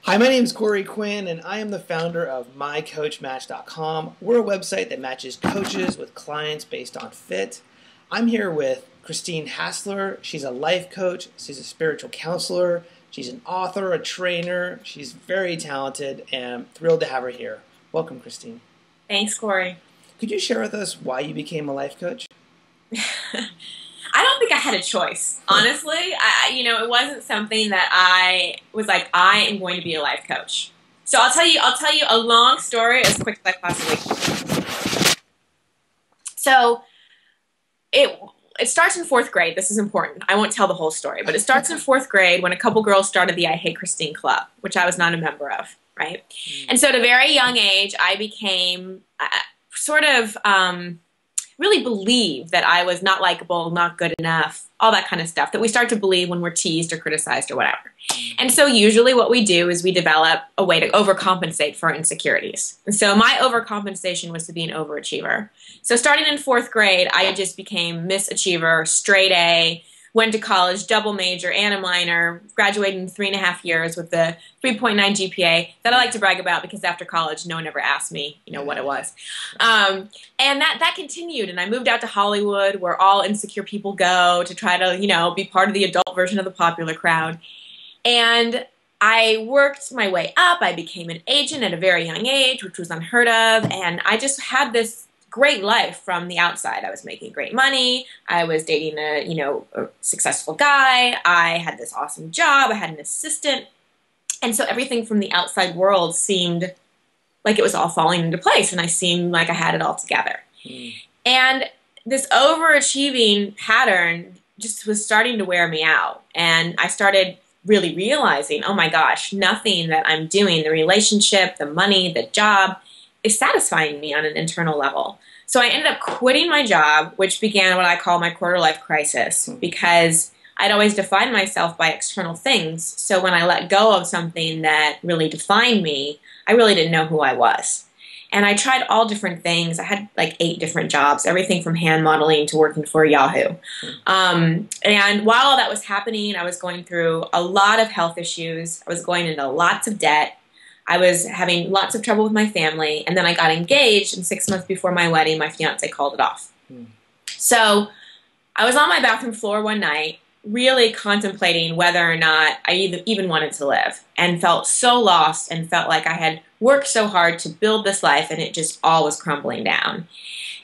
Hi, my name is Corey Quinn, and I am the founder of MyCoachMatch.com. We're a website that matches coaches with clients based on fit. I'm here with Christine Hassler. She's a life coach. She's a spiritual counselor. She's an author, a trainer. She's very talented, and I'm thrilled to have her here. Welcome, Christine. Thanks, Corey. Could you share with us why you became a life coach? I don't think I had a choice, honestly. It wasn't something that I was like, I am going to be a life coach. So I'll tell you a long story as quick as I possibly can. So it starts in fourth grade. This is important. I won't tell the whole story, but it starts in fourth grade when a couple girls started the I Hate Christine Club, which I was not a member of, right? And so at a very young age, I became really believed that I was not likable, not good enough, all that kind of stuff that we start to believe when we're teased or criticized or whatever. And so usually what we do is we develop a way to overcompensate for our insecurities. And so my overcompensation was to be an overachiever. So starting in fourth grade, I just became Miss Achiever, straight A, went to college, double major and a minor, graduated in 3.5 years with the 3.9 GPA that I like to brag about because after college, no one ever asked me, what it was. And that continued, and I moved out to Hollywood where all insecure people go to try to, be part of the adult version of the popular crowd. And I worked my way up. I became an agent at a very young age, which was unheard of, and I just had this great life from the outside. I was making great money. I was dating a successful guy. I had this awesome job. I had an assistant. And so everything from the outside world seemed like it was all falling into place, and I seemed like I had it all together. And this overachieving pattern just was starting to wear me out. And I started really realizing, oh my gosh, nothing that I'm doing, the relationship, the money, the job, is satisfying me on an internal level. So I ended up quitting my job, which began what I call my quarter-life crisis, because I'd always defined myself by external things. So when I let go of something that really defined me, I really didn't know who I was. And I tried all different things. I had like 8 different jobs, everything from hand modeling to working for Yahoo. And while all that was happening, I was going through a lot of health issues. I was going into lots of debt. I was having lots of trouble with my family, and then I got engaged, and 6 months before my wedding, my fiance called it off. So I was on my bathroom floor one night, really contemplating whether or not I even wanted to live, and felt so lost and felt like I had worked so hard to build this life, and it just all was crumbling down.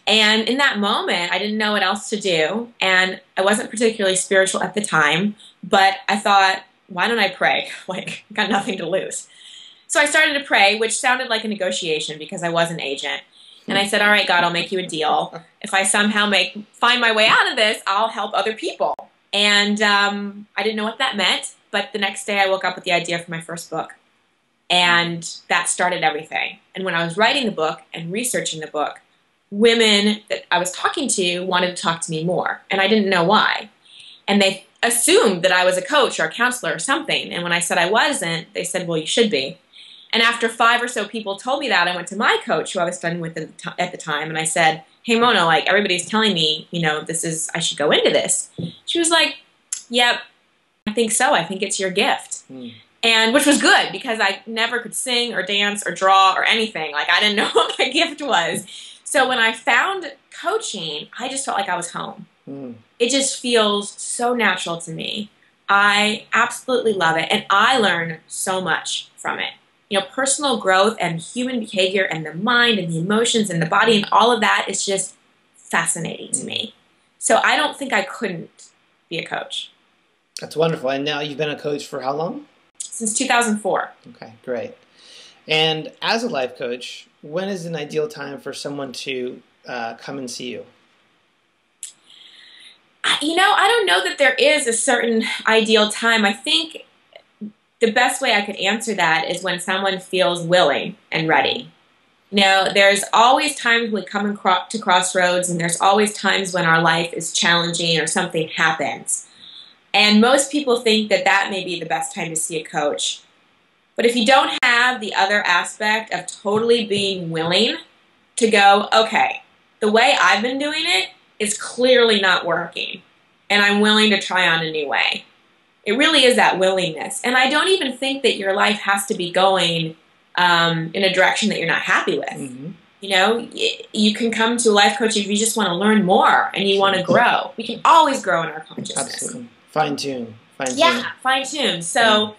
And in that moment, I didn't know what else to do, and I wasn't particularly spiritual at the time, but I thought, why don't I pray? Like, I got nothing to lose. So I started to pray, which sounded like a negotiation because I was an agent. And I said, all right, God, I'll make you a deal. If I somehow find my way out of this, I'll help other people. And I didn't know what that meant, but the next day I woke up with the idea for my first book. And that started everything. And when I was writing the book and researching the book, women that I was talking to wanted to talk to me more. And I didn't know why. And they assumed that I was a coach or a counselor or something. And when I said I wasn't, they said, well, you should be. And after 5 or so people told me that, I went to my coach, who I was studying with at the time, and I said, hey, Mona, like, everybody's telling me, I should go into this. She was like, yep, I think so. I think it's your gift. And which was good, because I never could sing or dance or draw or anything. Like, I didn't know what my gift was. So when I found coaching, I just felt like I was home. It just feels so natural to me. I absolutely love it, and I learn so much from it. Personal growth and human behavior and the mind and the emotions and the body and all of that is just fascinating to me. So I don't think I couldn't be a coach. That's wonderful. And now you've been a coach for how long? Since 2004. Okay, great. And as a life coach, when is an ideal time for someone to come and see you? I don't know that there is a certain ideal time. I think the best way I could answer that is when someone feels willing and ready. There's always times we come to crossroads, and there's always times when our life is challenging or something happens. And most people think that that may be the best time to see a coach. But if you don't have the other aspect of totally being willing to go, okay, the way I've been doing it is clearly not working, and I'm willing to try on a new way. It really is that willingness. And I don't even think that your life has to be going in a direction that you're not happy with. Mm-hmm. You know, you can come to a life coach if you just want to learn more and you want to grow. We can always grow in our consciousness. Absolutely. Fine tune. Yeah, fine tune. So,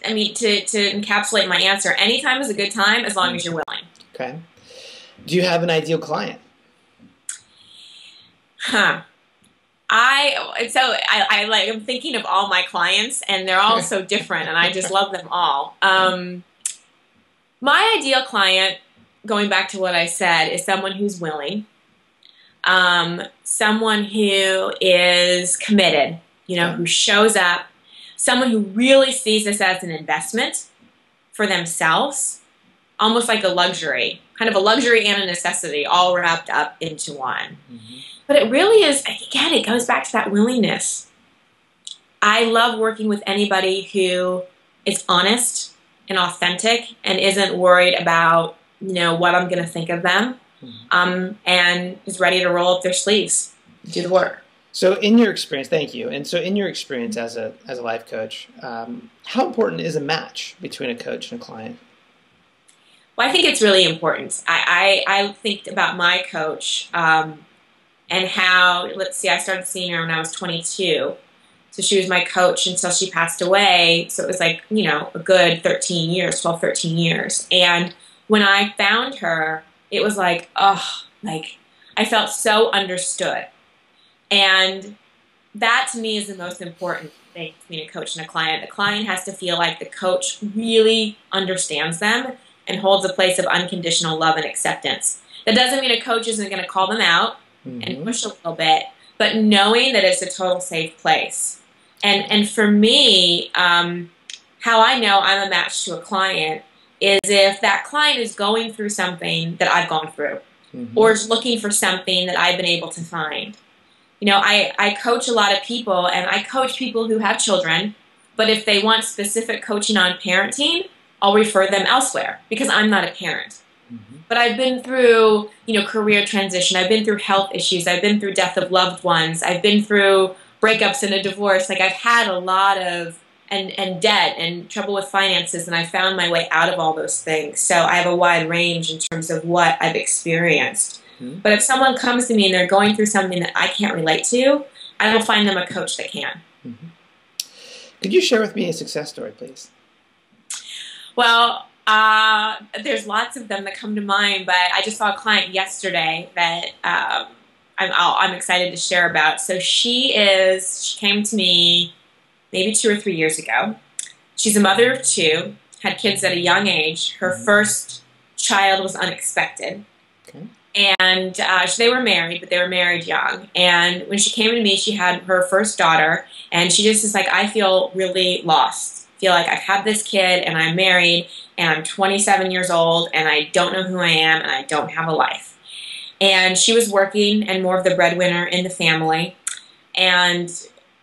I mean, to encapsulate my answer, anytime is a good time as long as you're willing. Okay. Do you have an ideal client? I'm thinking of all my clients, and they're all so different, and I just love them all. My ideal client, going back to what I said, is someone who's willing, someone who is committed, who shows up, someone who really sees this as an investment for themselves, almost like a luxury, kind of a luxury and a necessity all wrapped up into one. Mm-hmm. But it really is, again, it goes back to that willingness. I love working with anybody who is honest and authentic and isn't worried about, what I'm going to think of them, and is ready to roll up their sleeves, do the work. So in your experience, thank you. And so in your experience as a life coach, how important is a match between a coach and a client? Well, I think it's really important. I think about my coach and how, let's see, I started seeing her when I was 22. So she was my coach until she passed away. So it was like, a good 12, 13 years. And when I found her, it was like, I felt so understood. And that to me is the most important thing between a coach and a client. The client has to feel like the coach really understands them and holds a place of unconditional love and acceptance. That doesn't mean a coach isn't going to call them out and push a little bit, but knowing that it's a total safe place. And for me, how I know I'm a match to a client is if that client is going through something that I've gone through, or is looking for something that I've been able to find. I coach a lot of people, and I coach people who have children, but if they want specific coaching on parenting, I'll refer them elsewhere because I'm not a parent. But I've been through, career transition. I've been through health issues. I've been through death of loved ones. I've been through breakups and a divorce. Like, I've had a lot of, and debt and trouble with finances, and I found my way out of all those things. So I have a wide range in terms of what I've experienced. But if someone comes to me and they're going through something that I can't relate to, I will find them a coach that can. Could you share with me a success story, please? Well, there's lots of them that come to mind, but I just saw a client yesterday that I'm excited to share about. So she came to me maybe 2 or 3 years ago. She's a mother of 2, had kids at a young age. Her first child was unexpected. Okay. And they were married, but they were married young. And when she came to me, she had her first daughter, and she just is like, I feel really lost. I feel like I've had this kid, and I'm married, and I'm 27 years old, and I don't know who I am, and I don't have a life. And she was working and more of the breadwinner in the family, and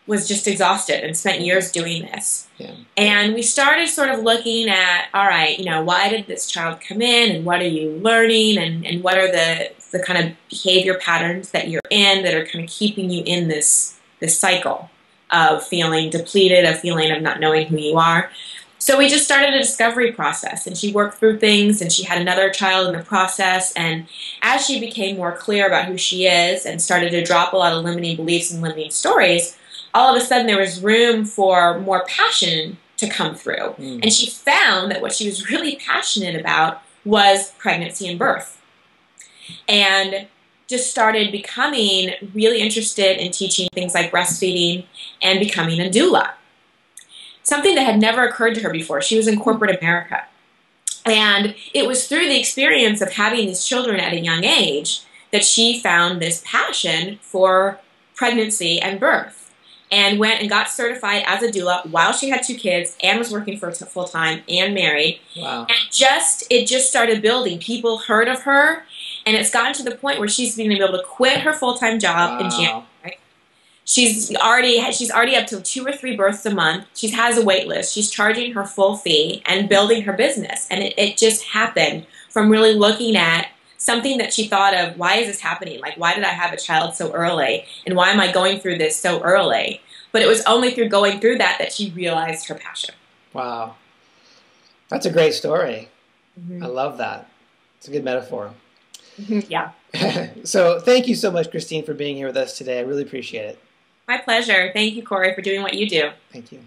was just exhausted and spent years doing this. Yeah. And we started sort of looking at, all right, why did this child come in, and what are you learning, and what are the kind of behavior patterns that you're in that are kind of keeping you in this cycle of feeling depleted, of feeling of not knowing who you are. So we just started a discovery process, and she worked through things, and she had another child in the process. And as she became more clear about who she is and started to drop a lot of limiting beliefs and limiting stories, all of a sudden there was room for more passion to come through. And she found that what she was really passionate about was pregnancy and birth. And just started becoming really interested in teaching things like breastfeeding and becoming a doula. Something that had never occurred to her before. She was in corporate America. And it was through the experience of having these children at a young age that she found this passion for pregnancy and birth. And went and got certified as a doula while she had 2 kids and was working for full-time and married. Wow. And it just started building. People heard of her, and it's gotten to the point where she's been able to quit her full-time job in January. She's already up to 2 or 3 births a month. She has a wait list. She's charging her full fee and building her business. And it just happened from really looking at something that she thought of, why is this happening? Like, why did I have a child so early? And why am I going through this so early? But it was only through going through that she realized her passion. Wow. That's a great story. Mm-hmm. I love that. It's a good metaphor. Yeah. So thank you so much, Christine, for being here with us today. I really appreciate it. My pleasure. Thank you, Corey, for doing what you do. Thank you.